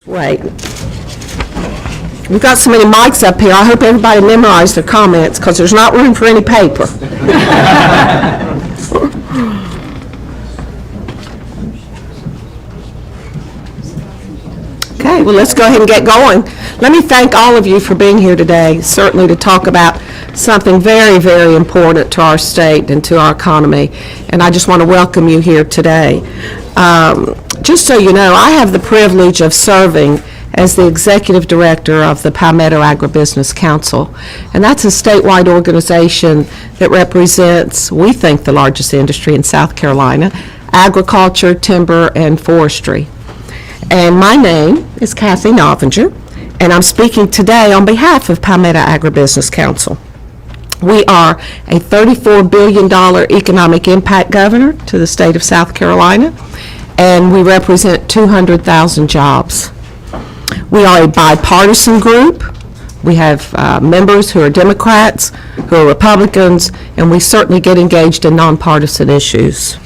Wait. We've got so many mics up here, I hope everybody memorized their comments because there's not room for any paper. Okay, well, let's go ahead and get going. Let me thank all of you for being here today, certainly to talk about something very, very important to our state and to our economy, and I just want to welcome you here today. Just so you know, I have the privilege of serving as the executive director of the Palmetto Agribusiness Council, and that's a statewide organization that represents, we think, the largest industry in South Carolina: agriculture, timber, and forestry. And my name is Kathy Novinger, and I'm speaking today on behalf of Palmetto Agribusiness Council. We are a $34 billion economic impact governor to the state of South Carolina, and we represent 200,000 jobs. We are a bipartisan group. We have members who are Democrats, who are Republicans, and we certainly get engaged in nonpartisan issues.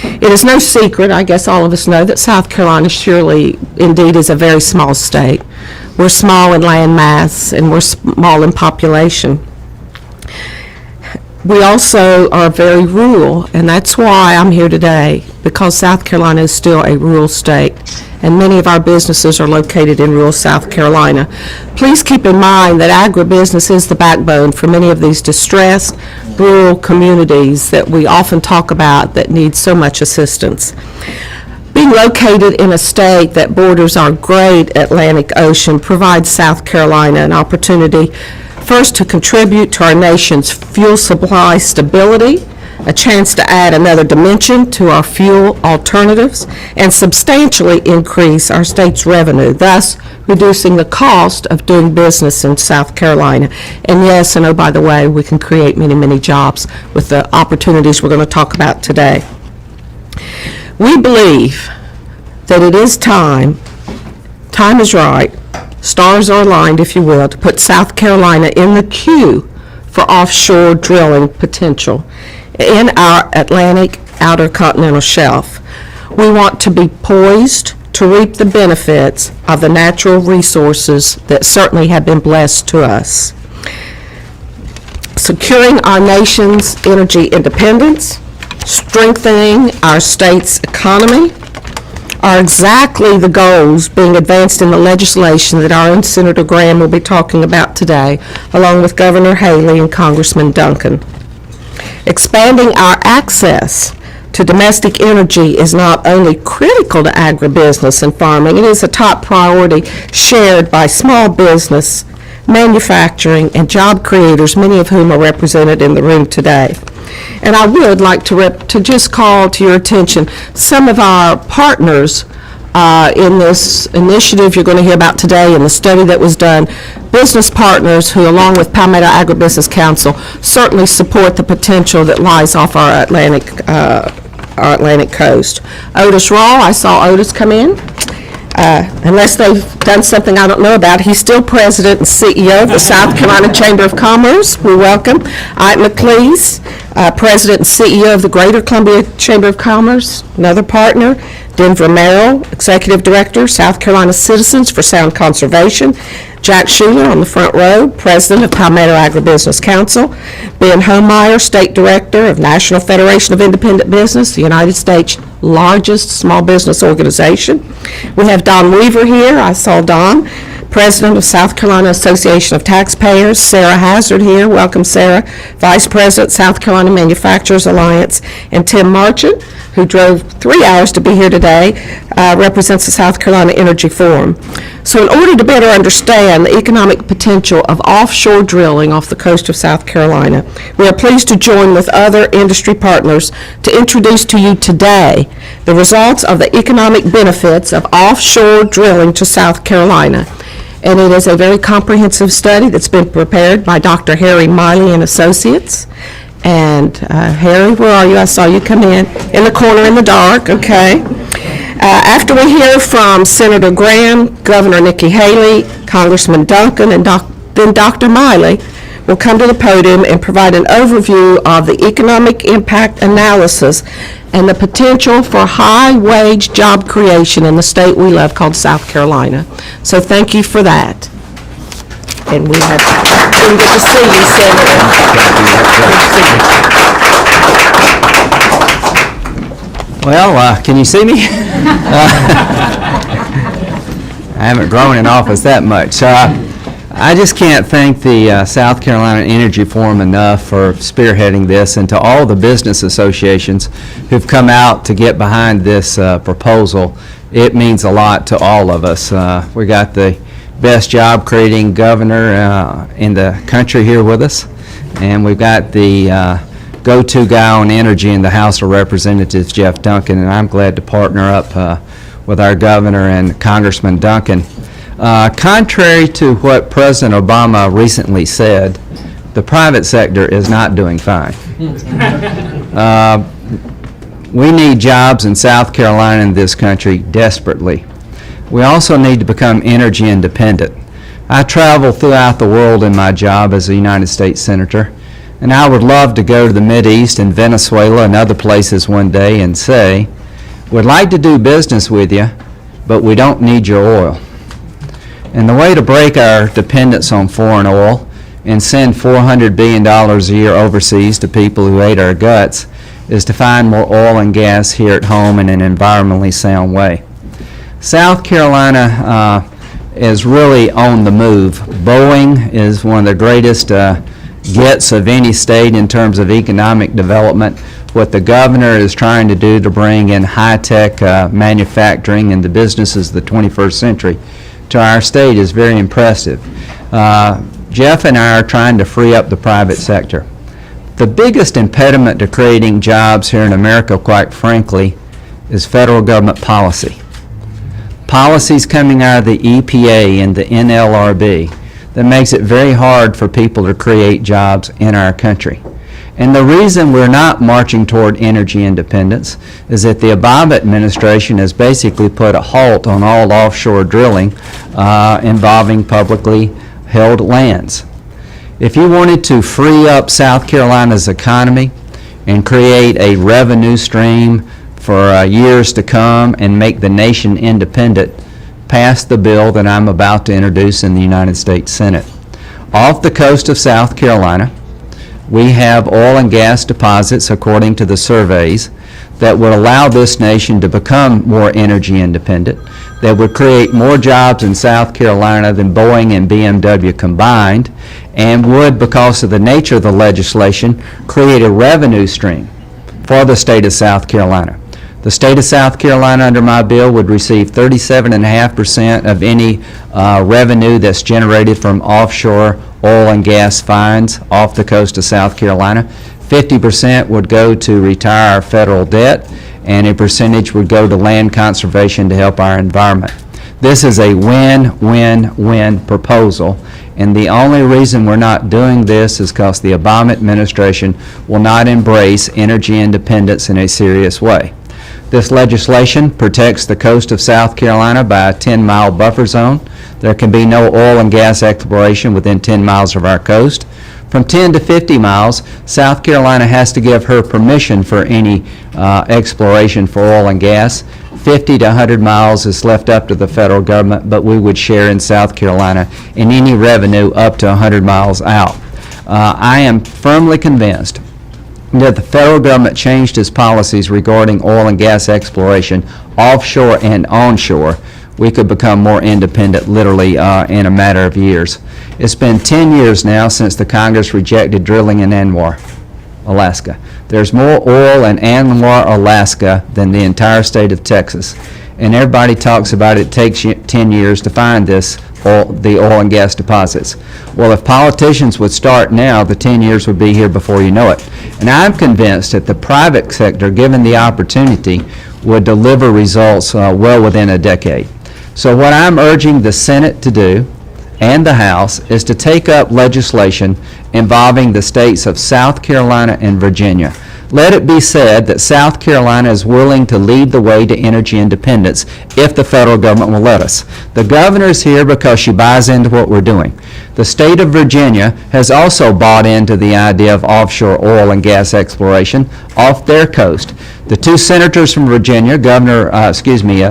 It is no secret, I guess all of us know, that South Carolina surely indeed is a very small state. We're small in land mass and we're small in population. We also are very rural, and that's why I'm here today, because South Carolina is still a rural state, and many of our businesses are located in rural South Carolina. Please keep in mind that agribusiness is the backbone for many of these distressed rural communities that we often talk about that need so much assistance. Being located in a state that borders our great Atlantic Ocean provides South Carolina an opportunity first to contribute to our nation's fuel supply stability, a chance to add another dimension to our fuel alternatives, and substantially increase our state's revenue, thus reducing the cost of doing business in South Carolina. And yes, and oh, by the way, we can create many, many jobs with the opportunities we're going to talk about today. We believe that it is time is right, stars are aligned, if you will, to put South Carolina in the queue for offshore drilling potential in our Atlantic Outer Continental Shelf. We want to be poised to reap the benefits of the natural resources that certainly have been blessed to us. Securing our nation's energy independence, strengthening our state's economy, are exactly the goals being advanced in the legislation that our own Senator Graham will be talking about today, along with Governor Haley and Congressman Duncan. Expanding our access to domestic energy is not only critical to agribusiness and farming, it is a top priority shared by small business, manufacturing, and job creators, many of whom are represented in the room today. And I would like to just call to your attention some of our partners in this initiative you're going to hear about today and the study that was done, business partners who, along with Palmetto Agribusiness Council, certainly support the potential that lies off our Atlantic coast. Otis Raw, I saw Otis come in. Unless they've done something I don't know about, he's still president and CEO of the South Carolina Chamber of Commerce. We welcome. Ike McLeese, president and CEO of the Greater Columbia Chamber of Commerce, another partner. Denver Merrill, executive director, South Carolina Citizens for Sound Conservation. Jack Schuler on the front row, president of Palmetto Agribusiness Council. Ben Homemeyer, state director of National Federation of Independent Business, the United States' largest small business organization. We have Don Weaver here. I saw Don, president of South Carolina Association of Taxpayers. Sarah Hazard here. Welcome, Sarah. Vice president, South Carolina Manufacturers Alliance. And Tim Marchant, who drove 3 hours to be here today, represents the South Carolina Energy Forum. So in order to better understand the economic potential of offshore drilling off the coast of South Carolina, we are pleased to join with other industry partners to introduce to you today the results of the economic benefits of offshore drilling to South Carolina. And it is a very comprehensive study that's been prepared by Dr. Harry Miley and Associates. And Harry, where are you? I saw you come in the corner in the dark, okay. After we hear from Senator Graham, Governor Nikki Haley, Congressman Duncan, and then Dr. Miley, will come to the podium and provide an overview of the economic impact analysis and the potential for high-wage job creation in the state we love called South Carolina. So thank you for that. And we have, didn't get to see you, Senator. Well, can you see me? I haven't grown in office that much. I just can't thank the South Carolina Energy Forum enough for spearheading this, and to all the business associations who've come out to get behind this proposal. It means a lot to all of us. We got the best job creating governor in the country here with us, and we've got the go-to guy on energy in the House of Representatives, Jeff Duncan, and I'm glad to partner up with our governor and Congressman Duncan. Contrary to what President Obama recently said, the private sector is not doing fine. We need jobs in South Carolina and this country desperately. We also need to become energy independent. I travel throughout the world in my job as a United States Senator, and I would love to go to the Mideast and Venezuela and other places one day and say, we'd like to do business with you, but we don't need your oil. And the way to break our dependence on foreign oil and send $400 billion a year overseas to people who hate our guts is to find more oil and gas here at home in an environmentally sound way. South Carolina is really on the move. Boeing is one of the greatest gets of any state in terms of economic development. What the governor is trying to do to bring in high-tech manufacturing and the businesses of the 21st century to our state is very impressive. Jeff and I are trying to free up the private sector. The biggest impediment to creating jobs here in America, quite frankly, is federal government policy. Policies coming out of the EPA and the NLRB that makes it very hard for people to create jobs in our country. And the reason we're not marching toward energy independence is that the Obama administration has basically put a halt on all offshore drilling involving publicly held lands. If you wanted to free up South Carolina's economy and create a revenue stream for years to come and make the nation independent, pass the bill that I'm about to introduce in the United States Senate. Off the coast of South Carolina, we have oil and gas deposits, according to the surveys, that would allow this nation to become more energy independent, that would create more jobs in South Carolina than Boeing and BMW combined, and would, because of the nature of the legislation, create a revenue stream for the state of South Carolina. The state of South Carolina, under my bill, would receive 37.5% of any revenue that's generated from offshore oil and gas finds off the coast of South Carolina. 50% would go to retire our federal debt, and a percentage would go to land conservation to help our environment. This is a win-win-win proposal, and the only reason we're not doing this is because the Obama administration will not embrace energy independence in a serious way. This legislation protects the coast of South Carolina by a 10-mile buffer zone. There can be no oil and gas exploration within 10 miles of our coast. From 10 to 50 miles, South Carolina has to give her permission for any exploration for oil and gas. 50 to 100 miles is left up to the federal government, but we would share in South Carolina in any revenue up to 100 miles out. I am firmly convinced that the federal government changed its policies regarding oil and gas exploration offshore and onshore, we could become more independent literally in a matter of years. It's been 10 years now since the Congress rejected drilling in ANWR, Alaska. There's more oil in ANWR, Alaska than the entire state of Texas. And everybody talks about it takes 10 years to find the oil and gas deposits. Well, if politicians would start now, the 10 years would be here before you know it. And I'm convinced that the private sector, given the opportunity, would deliver results well within a decade. So what I'm urging the Senate to do and the House is to take up legislation involving the states of South Carolina and Virginia. Let it be said that South Carolina is willing to lead the way to energy independence if the federal government will let us. The governor is here because she buys into what we're doing. The state of Virginia has also bought into the idea of offshore oil and gas exploration off their coast. The two senators from Virginia,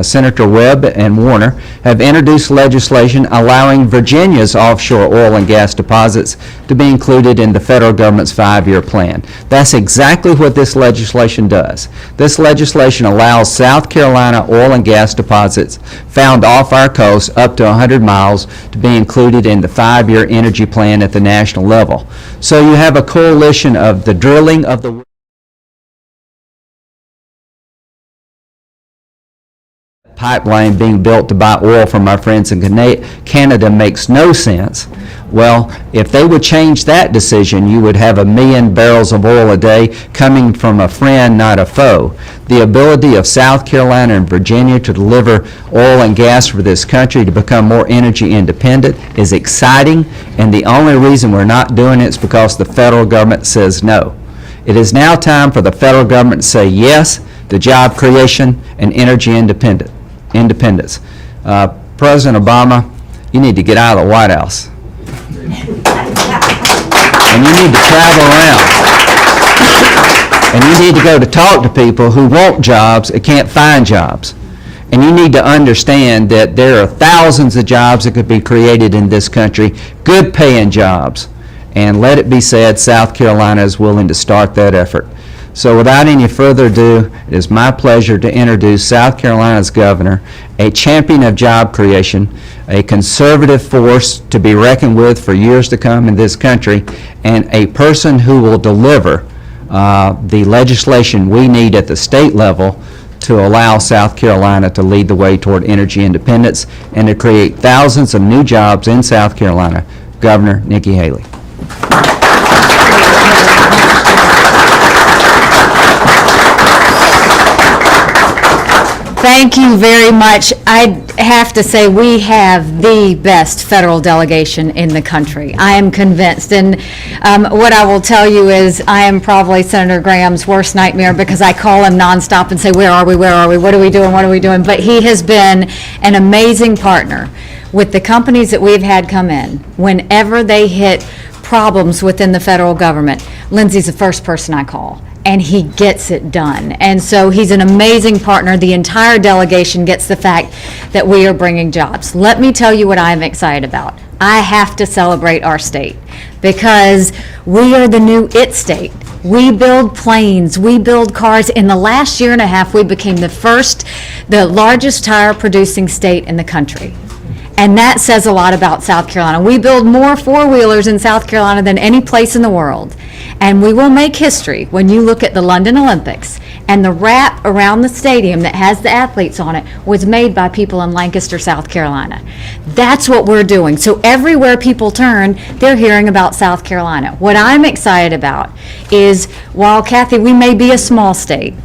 Senator Webb and Warner, have introduced legislation allowing Virginia's offshore oil and gas deposits to be included in the federal government's 5-year plan. That's exactly what this legislation does. This legislation allows South Carolina oil and gas deposits found off our coast up to 100 miles to be included in the 5-year energy plan at the national level. So you have a coalition of the drilling of the pipeline being built to buy oil from our friends in Canada makes no sense. Well, if they would change that decision, you would have 1 million barrels of oil a day coming from a friend, not a foe. The ability of South Carolina and Virginia to deliver oil and gas for this country to become more energy independent is exciting, and the only reason we're not doing it is because the federal government says no. It is now time for the federal government to say yes to job creation and energy independence. President Obama, you need to get out of the White House. And you need to travel around. And you need to go to talk to people who want jobs and can't find jobs. And you need to understand that there are thousands of jobs that could be created in this country, good paying jobs. And let it be said, South Carolina is willing to start that effort. So without any further ado, it is my pleasure to introduce South Carolina's governor, a champion of job creation, a conservative force to be reckoned with for years to come in this country, and a person who will deliver the legislation we need at the state level to allow South Carolina to lead the way toward energy independence and to create thousands of new jobs in South Carolina, Governor Nikki Haley. Thank you very much. I have to say we have the best federal delegation in the country. I am convinced. And what I will tell you is I am probably Senator Graham's worst nightmare because I call him nonstop and say, where are we, where are we, what are we doing, what are we doing? But he has been an amazing partner with the companies that we've had come in. Whenever they hit problems within the federal government, Lindsey's the first person I call. And he gets it done. And so he's an amazing partner. The entire delegation gets the fact that we are bringing jobs. Let me tell you what I'm excited about. I have to celebrate our state because we are the new IT state. We build planes, we build cars. In the last year and a half, we became the largest tire producing state in the country. And that says a lot about South Carolina. We build more four-wheelers in South Carolina than any place in the world. And we will make history when you look at the London Olympics and the wrap around the stadium that has the athletes on it was made by people in Lancaster, South Carolina. That's what we're doing. So everywhere people turn, they're hearing about South Carolina. What I'm excited about is, while Kathy, we may be a small state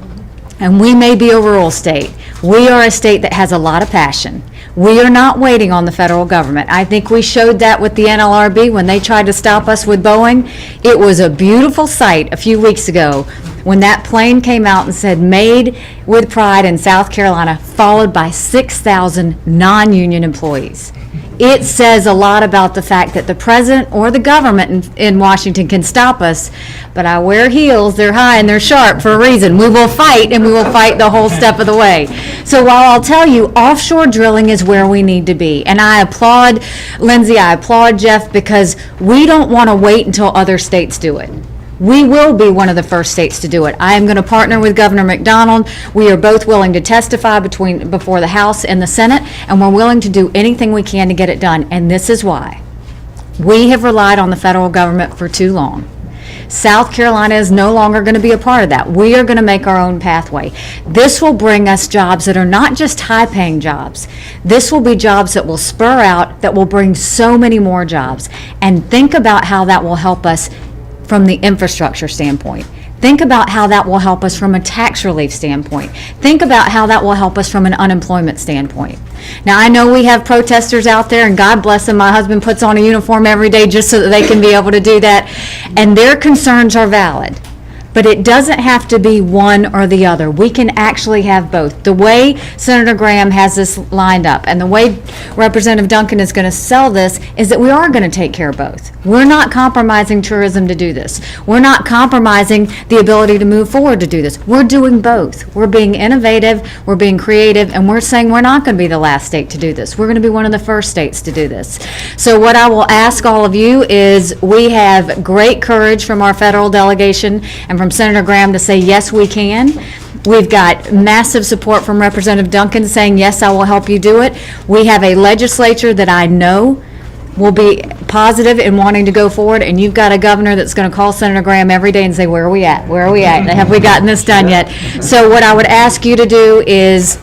and we may be a rural state, we are a state that has a lot of passion. We are not waiting on the federal government. I think we showed that with the NLRB when they tried to stop us with Boeing. It was a beautiful sight a few weeks ago when that plane came out and said, made with pride in South Carolina, followed by 6,000 non-union employees. It says a lot about the fact that the president or the government in Washington can stop us, but I wear heels, they're high and they're sharp for a reason. We will fight, and we will fight the whole step of the way. So while I'll tell you, offshore drilling is where we need to be. And I applaud Lindsey, I applaud Jeff, because we don't want to wait until other states do it. We will be one of the first states to do it. I am going to partner with Governor McDonald. We are both willing to testify before the House and the Senate, and we're willing to do anything we can to get it done. And this is why. We have relied on the federal government for too long. South Carolina is no longer going to be a part of that. We are going to make our own pathway. This will bring us jobs that are not just high-paying jobs. This will be jobs that will spur out, that will bring so many more jobs. And think about how that will help us from the infrastructure standpoint. Think about how that will help us from a tax relief standpoint. Think about how that will help us from an unemployment standpoint. Now, I know we have protesters out there, and God bless them, my husband puts on a uniform every day just so that they can be able to do that, and their concerns are valid. But it doesn't have to be one or the other. We can actually have both. The way Senator Graham has this lined up and the way Representative Duncan is going to sell this is that we are going to take care of both. We're not compromising tourism to do this. We're not compromising the ability to move forward to do this. We're doing both. We're being innovative, we're being creative, and we're saying we're not going to be the last state to do this. We're going to be one of the first states to do this. So what I will ask all of you is we have great courage from our federal delegation and from Senator Graham to say, yes, we can. We've got massive support from Representative Duncan saying, yes, I will help you do it. We have a legislature that I know will be positive in wanting to go forward, and you've got a governor that's going to call Senator Graham every day and say, where are we at? Where are we at? Have we gotten this done yet? So what I would ask you to do is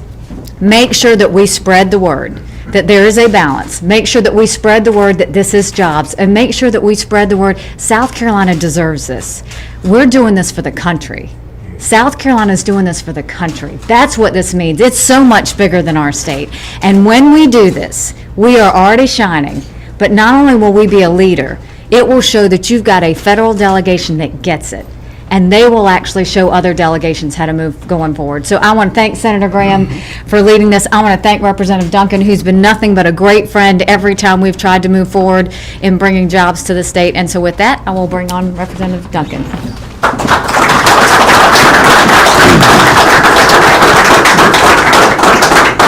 make sure that we spread the word, that there is a balance. Make sure that we spread the word that this is jobs, and make sure that we spread the word South Carolina deserves this. We're doing this for the country. South Carolina's doing this for the country. That's what this means. It's so much bigger than our state. And when we do this, we are already shining. But not only will we be a leader, it will show that you've got a federal delegation that gets it. And they will actually show other delegations how to move going forward. So I want to thank Senator Graham for leading this. I want to thank Representative Duncan, who's been nothing but a great friend every time we've tried to move forward in bringing jobs to the state. And so with that, I will bring on Representative Duncan.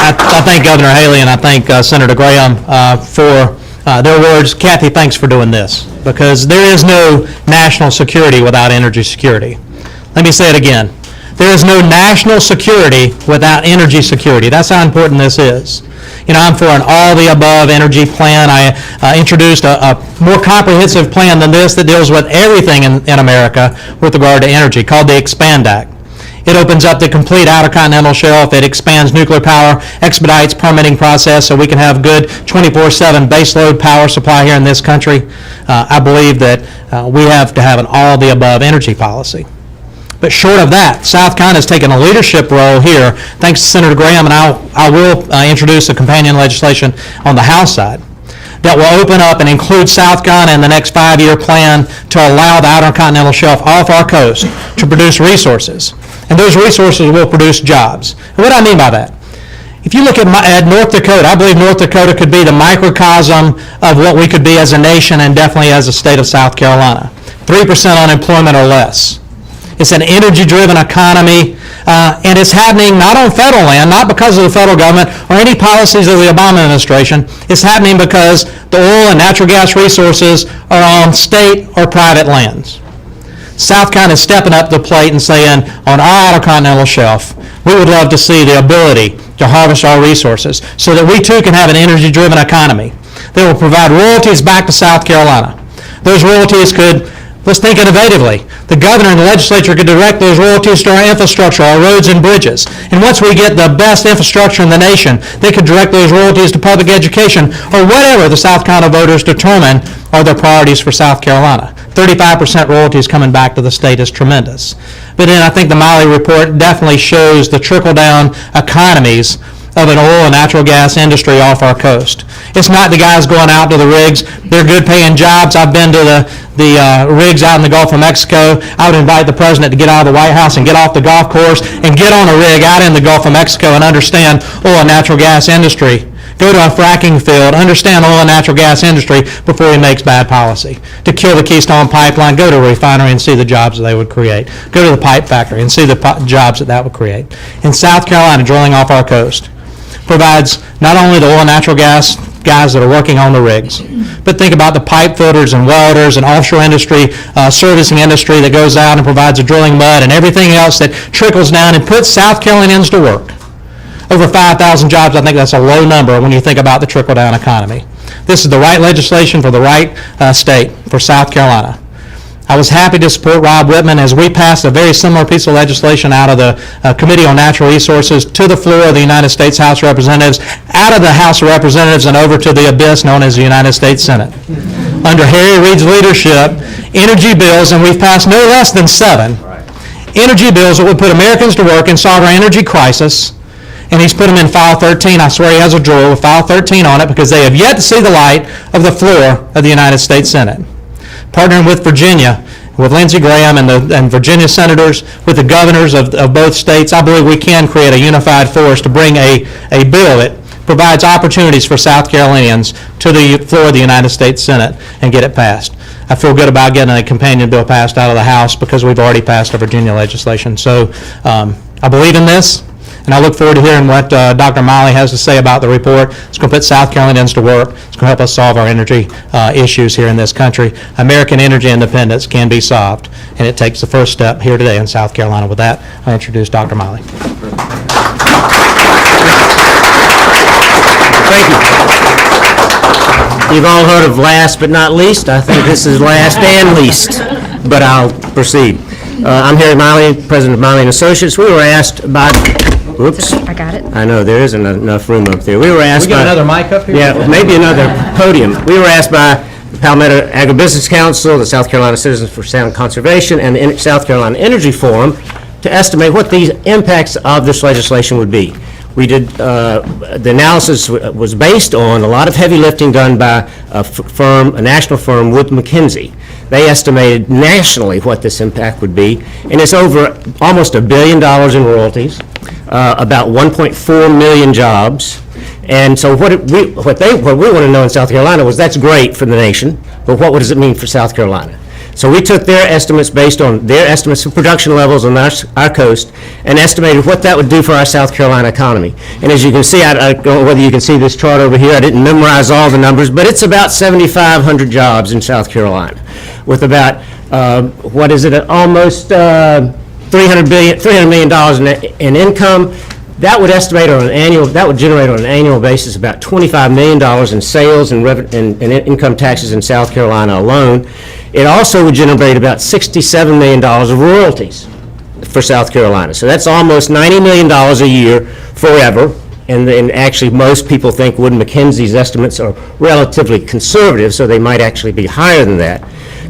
I thank Governor Haley and I thank Senator Graham for their words. Kathy, thanks for doing this, because there is no national security without energy security. Let me say it again. There is no national security without energy security. That's how important this is. You know, I'm for an all-the-above energy plan. I introduced a more comprehensive plan than this that deals with everything in America with regard to energy, called the Expand Act. It opens up the complete Outer Continental Shelf. It expands nuclear power, expedites permitting process so we can have good 24/7 baseload power supply here in this country. I believe that we have to have an all-the-above energy policy. But short of that, South Carolina has taken a leadership role here, thanks to Senator Graham, and I will introduce a companion legislation on the House side that will open up and include South Carolina in the next 5-year plan to allow the Outer Continental Shelf off our coast to produce resources. And those resources will produce jobs. And what do I mean by that? If you look at North Dakota, I believe North Dakota could be the microcosm of what we could be as a nation and definitely as a state of South Carolina. 3% unemployment or less. It's an energy-driven economy, and it's happening not on federal land, not because of the federal government or any policies of the Obama administration. It's happening because the oil and natural gas resources are on state or private lands. South Carolina is stepping up to the plate and saying, on our Outer Continental Shelf, we would love to see the ability to harvest our resources so that we too can have an energy-driven economy that will provide royalties back to South Carolina. Those royalties could, let's think innovatively. The governor and the legislature could direct those royalties to our infrastructure, our roads and bridges. And once we get the best infrastructure in the nation, they could direct those royalties to public education or whatever the South Carolina voters determine are their priorities for South Carolina. 35% royalties coming back to the state is tremendous. But then I think the Miley report definitely shows the trickle-down economies of an oil and natural gas industry off our coast. It's not the guys going out to the rigs. They're good-paying jobs. I've been to the rigs out in the Gulf of Mexico. I would invite the president to get out of the White House and get off the golf course and get on a rig out in the Gulf of Mexico and understand oil and natural gas industry. Go to a fracking field, understand oil and natural gas industry before he makes bad policy. To kill the Keystone Pipeline, go to a refinery and see the jobs that they would create. Go to the pipe factory and see the jobs that would create. In South Carolina, drilling off our coast provides not only the oil and natural gas guys that are working on the rigs, but think about the pipe fitters and welders and offshore industry, servicing industry that goes out and provides the drilling mud and everything else that trickles down and puts South Carolinians to work. Over 5,000 jobs, I think that's a low number when you think about the trickle-down economy. This is the right legislation for the right state, for South Carolina. I was happy to support Rob Whitman as we passed a very similar piece of legislation out of the Committee on Natural Resources to the floor of the United States House of Representatives, out of the House of Representatives and over to the abyss known as the United States Senate. Under Harry Reid's leadership, energy bills, and we've passed no less than 7 energy bills that would put Americans to work and solve our energy crisis and he's put them in file 13. I swear he has a drawer with file 13 on it because they have yet to see the light of the floor of the United States Senate. Partnering with Virginia, with Lindsey Graham and Virginia senators, with the governors of both states, I believe we can create a unified force to bring a bill that provides opportunities for South Carolinians to the floor of the United States Senate and get it passed. I feel good about getting a companion bill passed out of the House because we've already passed the Virginia legislation. So I believe in this, and I look forward to hearing what Dr. Miley has to say about the report. It's going to put South Carolinians to work. It's going to help us solve our energy issues here in this country. American energy independence can be solved, and it takes the first step here today in South Carolina. With that, I introduce Dr. Miley. Thank you. You've all heard of last but not least. I think this is last and least, but I'll proceed. I'm Harry Miley, president of Miley & Associates. We were asked by, whoops. I got it. I know, there isn't enough room up there. We were asked by... We got another mic up here? Yeah, maybe another podium. We were asked by the Palmetto Agribusiness Council, the South Carolina Citizens for Sound Conservation, and the South Carolina Energy Forum to estimate what the impacts of this legislation would be. We did, the analysis was based on a lot of heavy lifting done by a national firm, Wood Mackenzie. They estimated nationally what this impact would be, and it's over almost $1 billion in royalties, about 1.4 million jobs. And so what we want to know in South Carolina was that's great for the nation, but what does it mean for South Carolina? So we took their estimates based on their estimates of production levels on our coast and estimated what that would do for our South Carolina economy. And as you can see, I don't know whether you can see this chart over here. I didn't memorize all the numbers, but it's about 7,500 jobs in South Carolina with about, almost $300 million in income. That would generate on an annual basis about $25 million in sales and income taxes in South Carolina alone. It also would generate about $67 million of royalties for South Carolina. So that's almost $90 million a year forever. And then actually most people think Wood Mackenzie's estimates are relatively conservative, so they might actually be higher than that.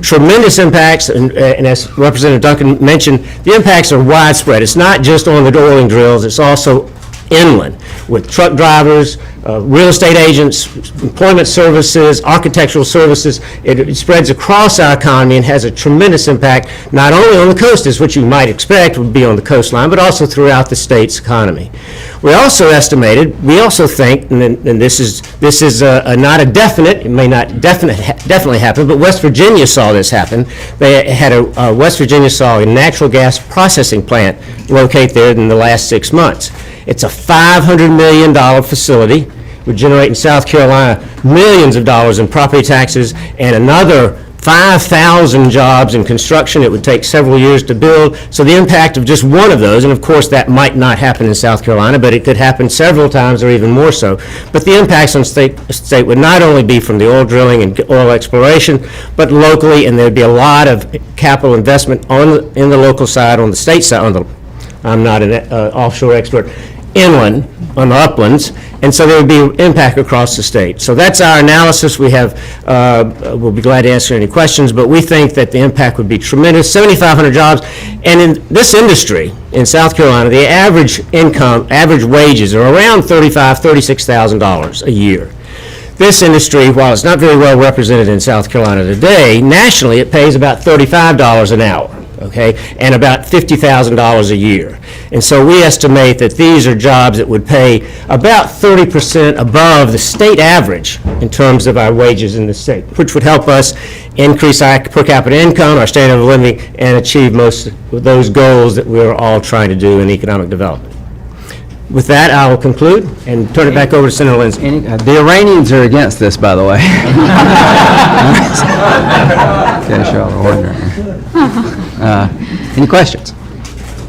Tremendous impacts, and as Representative Duncan mentioned, the impacts are widespread. It's not just on the oiling drills, it's also inland with truck drivers, real estate agents, employment services, architectural services. It spreads across our economy and has a tremendous impact, not only on the coast, as what you might expect would be on the coastline, but also throughout the state's economy. We also think, and this is not a definite, it may not definitely happen, but West Virginia saw this happen. They had West Virginia saw a natural gas processing plant locate there in the last 6 months. It's a $500 million facility, would generate in South Carolina millions of dollars in property taxes and another 5,000 jobs in construction. It would take several years to build. So the impact of just one of those, and of course that might not happen in South Carolina, but it could happen several times or even more so. But the impacts on state would not only be from the oil drilling and oil exploration, but locally, and there'd be a lot of capital investment in the local side, on the state side, I'm not an offshore expert, inland, on the uplands, and so there would be impact across the state. So that's our analysis. We have, we'll be glad to answer any questions, but we think that the impact would be tremendous, 7,500 jobs, and in this industry, in South Carolina, the average wages are around $35,000, $36,000 a year. This industry, while it's not very well represented in South Carolina today, nationally it pays about $35 an hour. Okay, and about $50,000 a year. And so we estimate that these are jobs that would pay about 30% above the state average in terms of our wages in the state, which would help us increase our per capita income, our standard of living, and achieve most of those goals that we're all trying to do in economic development. With that, I will conclude and turn it back over to Senator Lindsey. The Iranians are against this, by the way. Okay, y'all are ordinary. Any questions?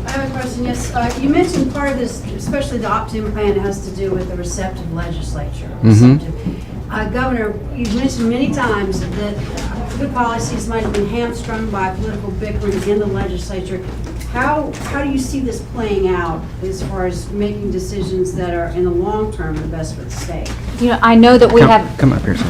I have a question, yes. You mentioned part of this, especially the opt-in plan, has to do with the receptive legislature. Governor, you've mentioned many times that good policies might have been hamstrung by political bickering in the legislature. How do you see this playing out as far as making decisions that are in the long term the best for the state? You know, I know that we have. Come up here, sir.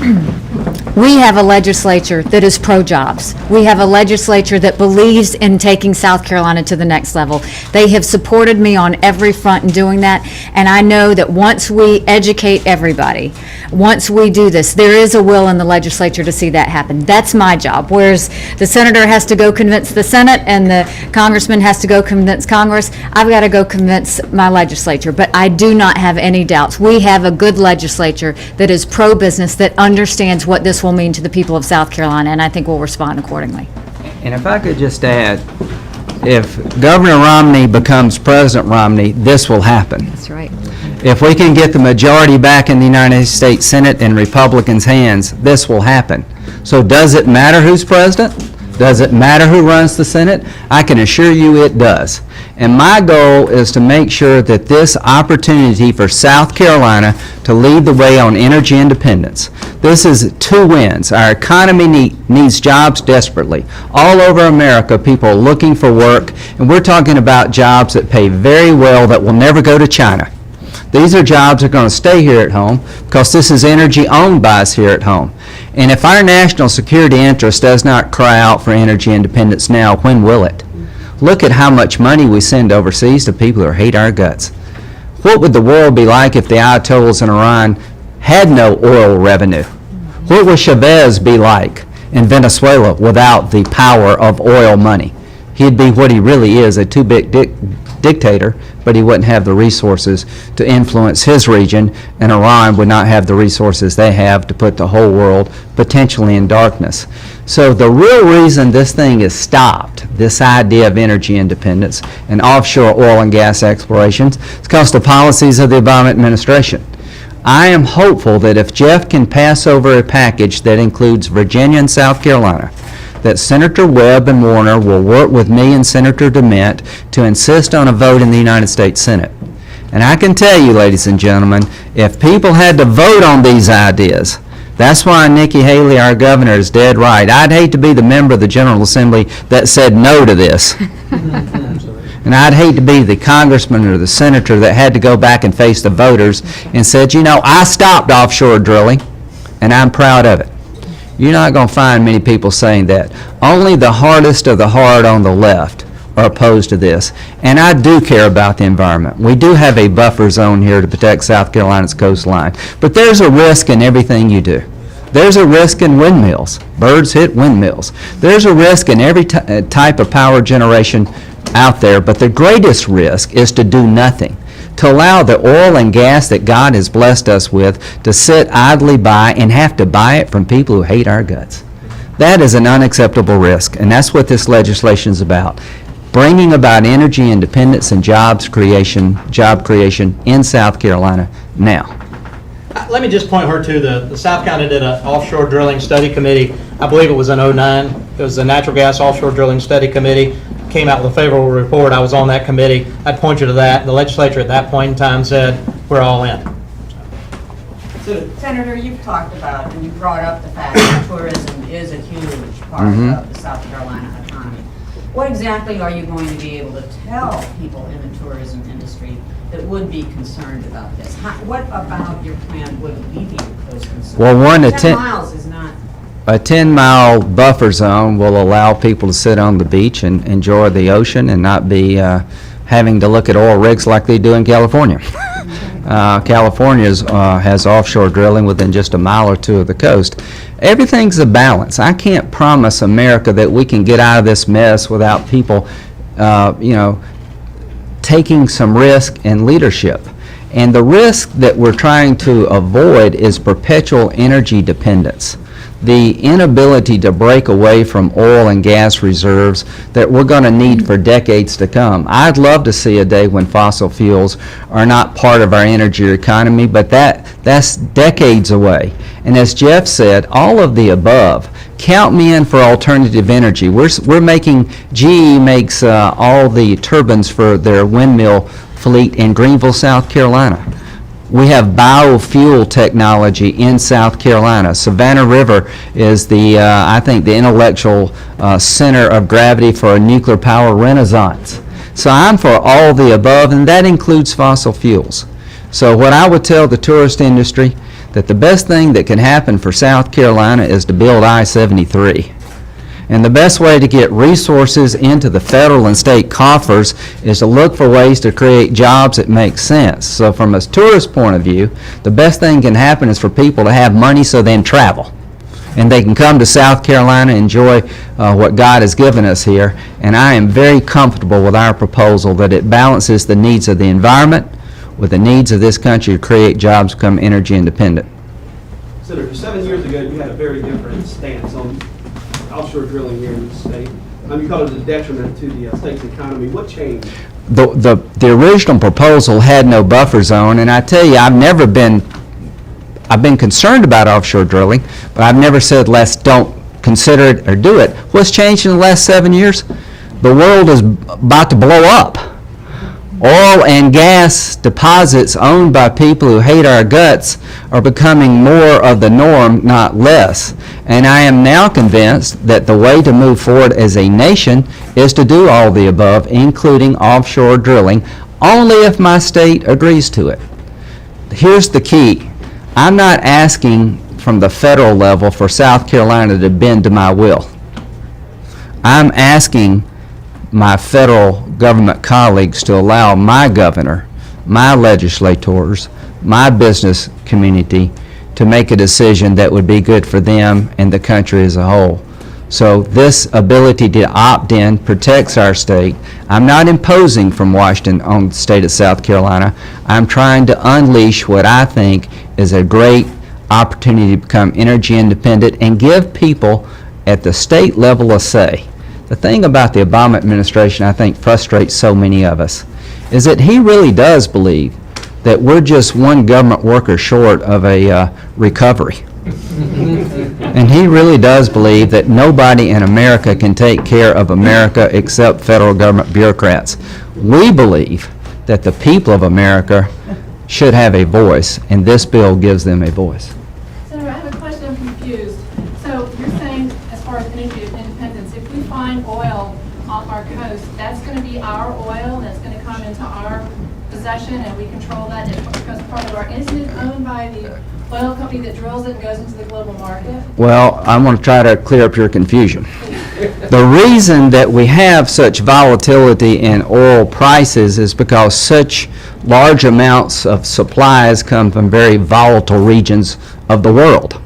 We have a legislature that is pro-jobs. We have a legislature that believes in taking South Carolina to the next level. They have supported me on every front in doing that, and I know that once we educate everybody, once we do this, there is a will in the legislature to see that happen. That's my job. Whereas the senator has to go convince the Senate and the congressman has to go convince Congress, I've got to go convince my legislature. But I do not have any doubts. We have a good legislature that is pro-business, that understands what this will mean to the people of South Carolina, and I think we'll respond accordingly. And if I could just add, if Governor Romney becomes President Romney, this will happen. That's right. If we can get the majority back in the United States Senate in Republicans' hands, this will happen. So does it matter who's president? Does it matter who runs the Senate? I can assure you it does. And my goal is to make sure that this opportunity for South Carolina to lead the way on energy independence, this is two wins. Our economy needs jobs desperately. All over America, people are looking for work, and we're talking about jobs that pay very well that will never go to China. These are jobs that are going to stay here at home because this is energy owned by us here at home. And if our national security interest does not cry out for energy independence now, when will it? Look at how much money we send overseas to people who hate our guts. What would the world be like if the Ayatollahs in Iran had no oil revenue? What would Chavez be like in Venezuela without the power of oil money? He'd be what he really is, a too-big dictator, but he wouldn't have the resources to influence his region, and Iran would not have the resources they have to put the whole world potentially in darkness. So the real reason this thing is stopped, this idea of energy independence and offshore oil and gas explorations, is because the policies of the Obama administration. I am hopeful that if Jeff can pass over a package that includes Virginia and South Carolina, that Senator Webb and Warner will work with me and Senator DeMint to insist on a vote in the United States Senate. And I can tell you, ladies and gentlemen, if people had to vote on these ideas, that's why Nikki Haley, our governor, is dead right. I'd hate to be the member of the General Assembly that said no to this. And I'd hate to be the congressman or the senator that had to go back and face the voters and said, you know, I stopped offshore drilling, and I'm proud of it. You're not going to find many people saying that. Only the hardest of the hard on the left are opposed to this. And I do care about the environment. We do have a buffer zone here to protect South Carolina's coastline. But there's a risk in everything you do. There's a risk in windmills. Birds hit windmills. There's a risk in every type of power generation out there. But the greatest risk is to do nothing, to allow the oil and gas that God has blessed us with to sit idly by and have to buy it from people who hate our guts. That is an unacceptable risk, and that's what this legislation is about. Bringing about energy independence and job creation in South Carolina now. Let me just point her to the South Carolina did an offshore drilling study committee. I believe it was in '09. It was the Natural Gas Offshore Drilling Study Committee. Came out with a favorable report. I was on that committee. I'd point you to that. The legislature at that point in time said, we're all in. So, Senator, you've talked about and you brought up the fact that tourism is a huge part of the South Carolina economy. What exactly are you going to be able to tell people in the tourism industry that would be concerned about this? What about your plan would alleviate those concerns? Well, 10 miles is not... A 10-mile buffer zone will allow people to sit on the beach and enjoy the ocean and not be having to look at oil rigs like they do in California. California has offshore drilling within just a mile or two of the coast. Everything's a balance. I can't promise America that we can get out of this mess without people, taking some risk and leadership. And the risk that we're trying to avoid is perpetual energy dependence. The inability to break away from oil and gas reserves that we're going to need for decades to come. I'd love to see a day when fossil fuels are not part of our energy economy, but that's decades away. And as Jeff said, all of the above. Count me in for alternative energy. We're making, GE makes all the turbines for their windmill fleet in Greenville, South Carolina. We have biofuel technology in South Carolina. Savannah River is I think the intellectual center of gravity for a nuclear power renaissance. So I'm for all the above, and that includes fossil fuels. So what I would tell the tourist industry, that the best thing that can happen for South Carolina is to build I-73. And the best way to get resources into the federal and state coffers is to look for ways to create jobs that make sense. So from a tourist point of view, the best thing can happen is for people to have money so they can travel. And they can come to South Carolina, enjoy what God has given us here. And I am very comfortable with our proposal that it balances the needs of the environment with the needs of this country to create jobs, become energy independent. Senator, 7 years ago, you had a very different stance on offshore drilling here in the state. You called it a detriment to the state's economy. What changed? The original proposal had no buffer zone, and I tell you, I've been concerned about offshore drilling, but I've never said don't consider it or do it. What's changed in the last 7 years? The world is about to blow up. Oil and gas deposits owned by people who hate our guts are becoming more of the norm, not less. And I am now convinced that the way to move forward as a nation is to do all the above, including offshore drilling, only if my state agrees to it. Here's the key. I'm not asking from the federal level for South Carolina to bend to my will. I'm asking my federal government colleagues to allow my governor, my legislators, my business community to make a decision that would be good for them and the country as a whole. So this ability to opt in protects our state. I'm not imposing from Washington on the state of South Carolina. I'm trying to unleash what I think is a great opportunity to become energy independent and give people at the state level a say. The thing about the Obama administration I think frustrates so many of us is that he really does believe that we're just one government worker short of a recovery. And he really does believe that nobody in America can take care of America except federal government bureaucrats. We believe that the people of America should have a voice, and this bill gives them a voice. Senator, I have a question. I'm confused. So you're saying, as far as energy independence, if we find oil off our coast, that's going to be our oil, that's going to come into our possession, and we control that because part of our, isn't it owned by the oil company that drills it and goes into the global market? Well, I'm going to try to clear up your confusion. The reason that we have such volatility in oil prices is because such large amounts of supplies come from very volatile regions of the world.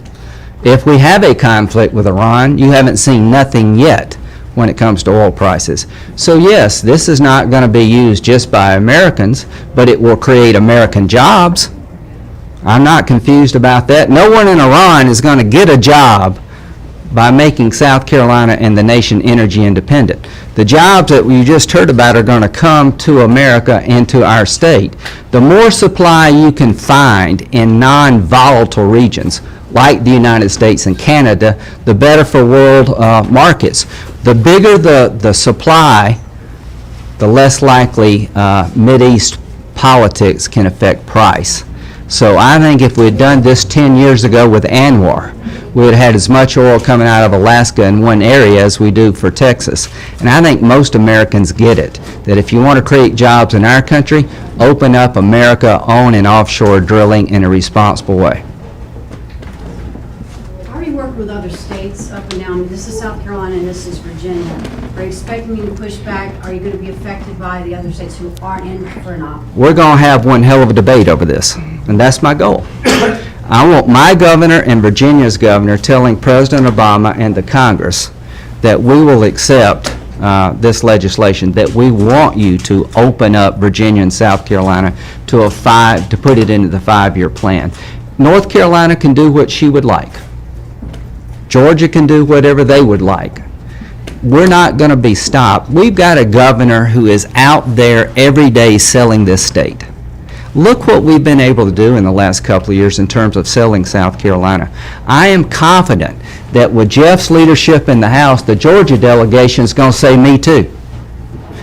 If we have a conflict with Iran, you haven't seen nothing yet when it comes to oil prices. So yes, this is not going to be used just by Americans, but it will create American jobs. I'm not confused about that. No one in Iran is going to get a job by making South Carolina and the nation energy independent. The jobs that you just heard about are going to come to America and to our state. The more supply you can find in non-volatile regions, like the United States and Canada, the better for world markets. The bigger the supply, the less likely Mideast politics can affect price. So I think if we had done this 10 years ago with Anwar, we would have had as much oil coming out of Alaska in one area as we do for Texas. And I think most Americans get it, that if you want to create jobs in our country, open up America on and offshore drilling in a responsible way. How are you working with other states up and down? This is South Carolina and this is Virginia. Are you expecting me to push back? Are you going to be affected by the other states who aren't in for an op? We're going to have one hell of a debate over this, and that's my goal. I want my governor and Virginia's governor telling President Obama and the Congress that we will accept this legislation, that we want you to open up Virginia and South Carolina to put it into the 5-year plan. North Carolina can do what she would like. Georgia can do whatever they would like. We're not going to be stopped. We've got a governor who is out there every day selling this state. Look what we've been able to do in the last couple of years in terms of selling South Carolina. I am confident that with Jeff's leadership in the House, the Georgia delegation is going to say me too.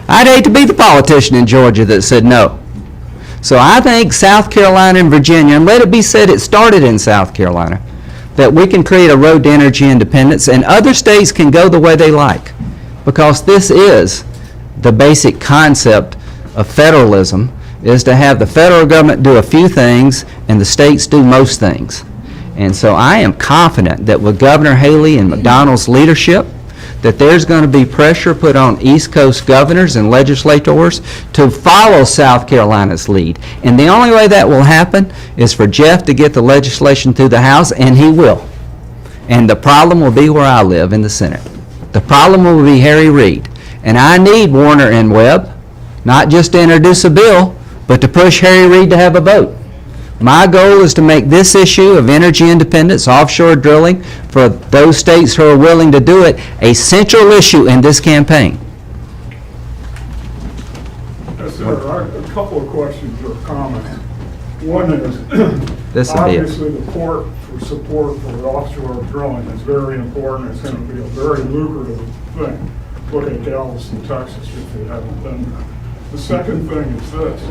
I'd hate to be the politician in Georgia that said no. So I think South Carolina and Virginia, and let it be said it started in South Carolina, that we can create a road to energy independence, and other states can go the way they like, because this is the basic concept of federalism, is to have the federal government do a few things and the states do most things. And so I am confident that with Governor Haley and McDonnell's leadership, that there's going to be pressure put on East Coast governors and legislators to follow South Carolina's lead. And the only way that will happen is for Jeff to get the legislation through the House, and he will. And the problem will be where I live, in the Senate. The problem will be Harry Reid. And I need Warner and Webb, not just to introduce a bill, but to push Harry Reid to have a vote. My goal is to make this issue of energy independence, offshore drilling, for those states who are willing to do it, a central issue in this campaign. Yes, sir. A couple of questions or comments. One is, This'll be it. obviously, the port for support for offshore drilling is very important. It's going to be a very lucrative thing. Look at Galveston, Texas, if you haven't done that. The second thing is this.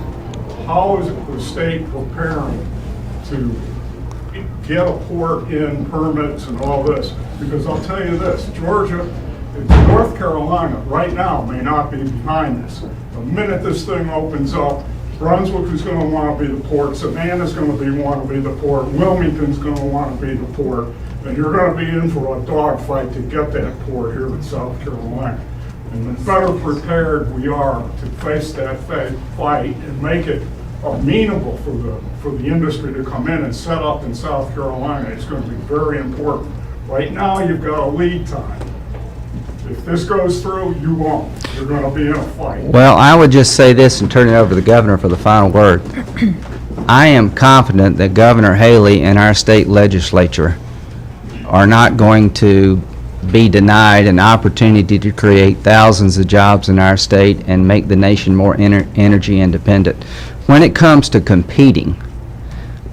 How is the state preparing to get a port in, permits and all this? Because I'll tell you this, Georgia, North Carolina right now may not be behind this. The minute this thing opens up, Brunswick is going to want to be the port, Savannah's going to want to be the port, Wilmington's going to want to be the port, and you're going to be in for a dogfight to get that port here in South Carolina. And the better prepared we are to face that fight and make it amenable for the industry to come in and set up in South Carolina, it's going to be very important. Right now, you've got a lead time. If this goes through, you won't. You're going to be in a fight. Well, I would just say this and turn it over to the governor for the final word. I am confident that Governor Haley and our state legislature are not going to be denied an opportunity to create thousands of jobs in our state and make the nation more energy independent. When it comes to competing,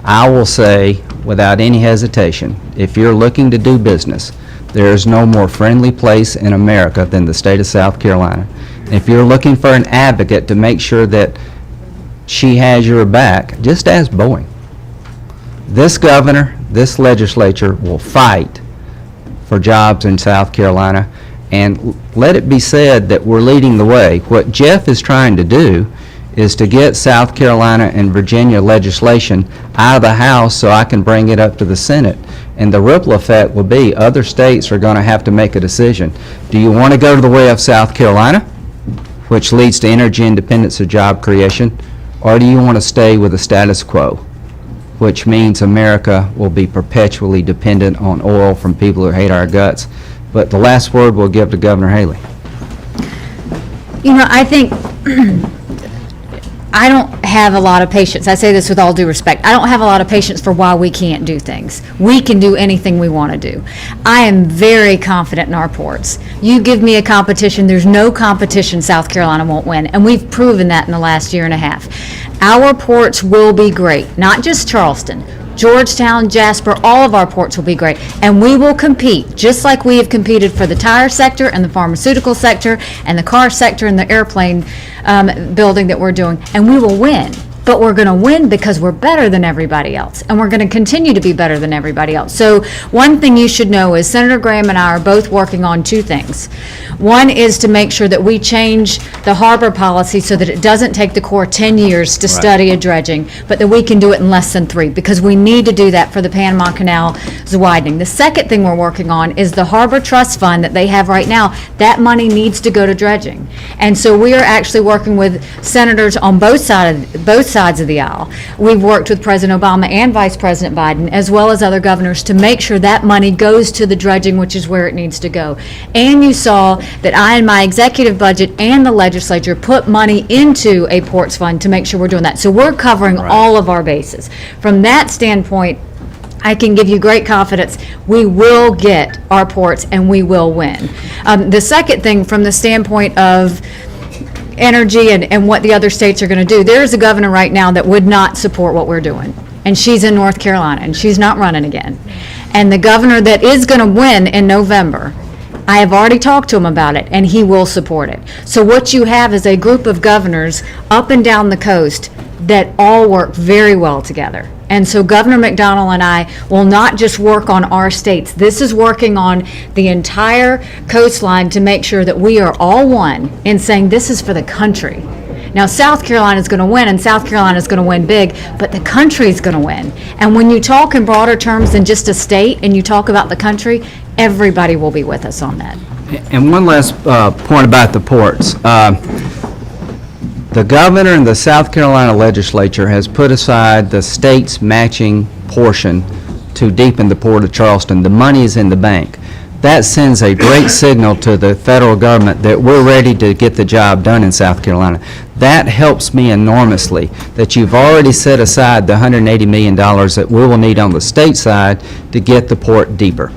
I will say without any hesitation, if you're looking to do business, there is no more friendly place in America than the state of South Carolina. If you're looking for an advocate to make sure that she has your back, just ask Boeing. This governor, this legislature will fight for jobs in South Carolina, and let it be said that we're leading the way. What Jeff is trying to do is to get South Carolina and Virginia legislation out of the House so I can bring it up to the Senate. And the ripple effect will be other states are going to have to make a decision. Do you want to go to the way of South Carolina, which leads to energy independence or job creation, or do you want to stay with the status quo, which means America will be perpetually dependent on oil from people who hate our guts? But the last word we'll give to Governor Haley. You know, I think I don't have a lot of patience. I say this with all due respect. I don't have a lot of patience for why we can't do things. We can do anything we want to do. I am very confident in our ports. You give me a competition, there's no competition South Carolina won't win, and we've proven that in the last year and a half. Our ports will be great, not just Charleston. Georgetown, Jasper, all of our ports will be great. And we will compete, just like we have competed for the tire sector and the pharmaceutical sector and the car sector and the airplane building that we're doing. And we will win. But we're going to win because we're better than everybody else. And we're going to continue to be better than everybody else. So one thing you should know is Senator Graham and I are both working on two things. One is to make sure that we change the harbor policy so that it doesn't take the Corps 10 years to study a dredging, but that we can do it in less than 3, because we need to do that for the Panama Canal's widening. The second thing we're working on is the Harbor Trust Fund that they have right now. That money needs to go to dredging. And so we are actually working with senators on both sides of the aisle. We've worked with President Obama and Vice President Biden, as well as other governors, to make sure that money goes to the dredging, which is where it needs to go. And you saw that I, in my executive budget and the legislature, put money into a ports fund to make sure we're doing that. So we're covering all of our bases. From that standpoint, I can give you great confidence we will get our ports and we will win. The second thing, from the standpoint of energy and what the other states are going to do, there's a governor right now that would not support what we're doing. And she's in North Carolina, and she's not running again. And the governor that is going to win in November, I have already talked to him about it, and he will support it. So what you have is a group of governors up and down the coast that all work very well together. And so Governor McDonnell and I will not just work on our states. This is working on the entire coastline to make sure that we are all one in saying this is for the country. Now, South Carolina's going to win, and South Carolina's going to win big, but the country's going to win. And when you talk in broader terms than just a state, and you talk about the country, everybody will be with us on that. And one last point about the ports. The governor and the South Carolina legislature has put aside the state's matching portion to deepen the Port of Charleston. The money is in the bank. That sends a great signal to the federal government that we're ready to get the job done in South Carolina. That helps me enormously, that you've already set aside the $180 million that we will need on the state side to get the port deeper.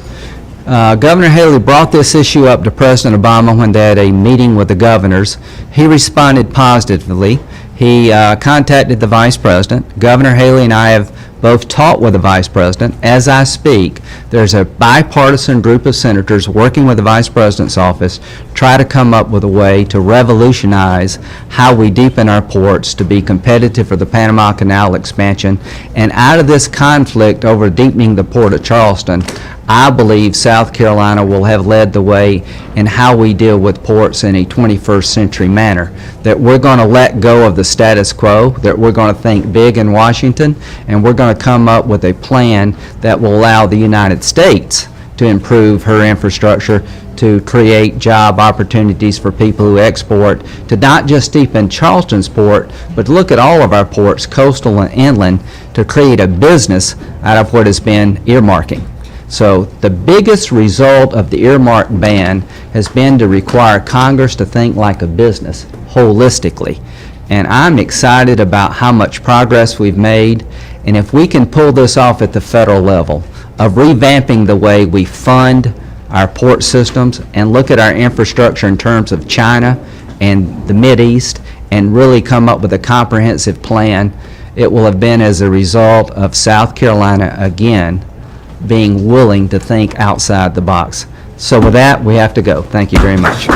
Governor Haley brought this issue up to President Obama when they had a meeting with the governors. He responded positively. He contacted the Vice President. Governor Haley and I have both talked with the Vice President. As I speak, there's a bipartisan group of senators working with the Vice President's office, try to come up with a way to revolutionize how we deepen our ports to be competitive for the Panama Canal expansion. And out of this conflict over deepening the Port of Charleston, I believe South Carolina will have led the way in how we deal with ports in a 21st century manner, that we're going to let go of the status quo, that we're going to think big in Washington, and we're going to come up with a plan that will allow the United States to improve her infrastructure, to create job opportunities for people who export, to not just deepen Charleston's port, but look at all of our ports, coastal and inland, to create a business out of what has been earmarking. So the biggest result of the earmark ban has been to require Congress to think like a business holistically. And I'm excited about how much progress we've made. And if we can pull this off at the federal level of revamping the way we fund our port systems and look at our infrastructure in terms of China and the Mideast and really come up with a comprehensive plan, it will have been as a result of South Carolina again being willing to think outside the box. So with that, we have to go. Thank you very much.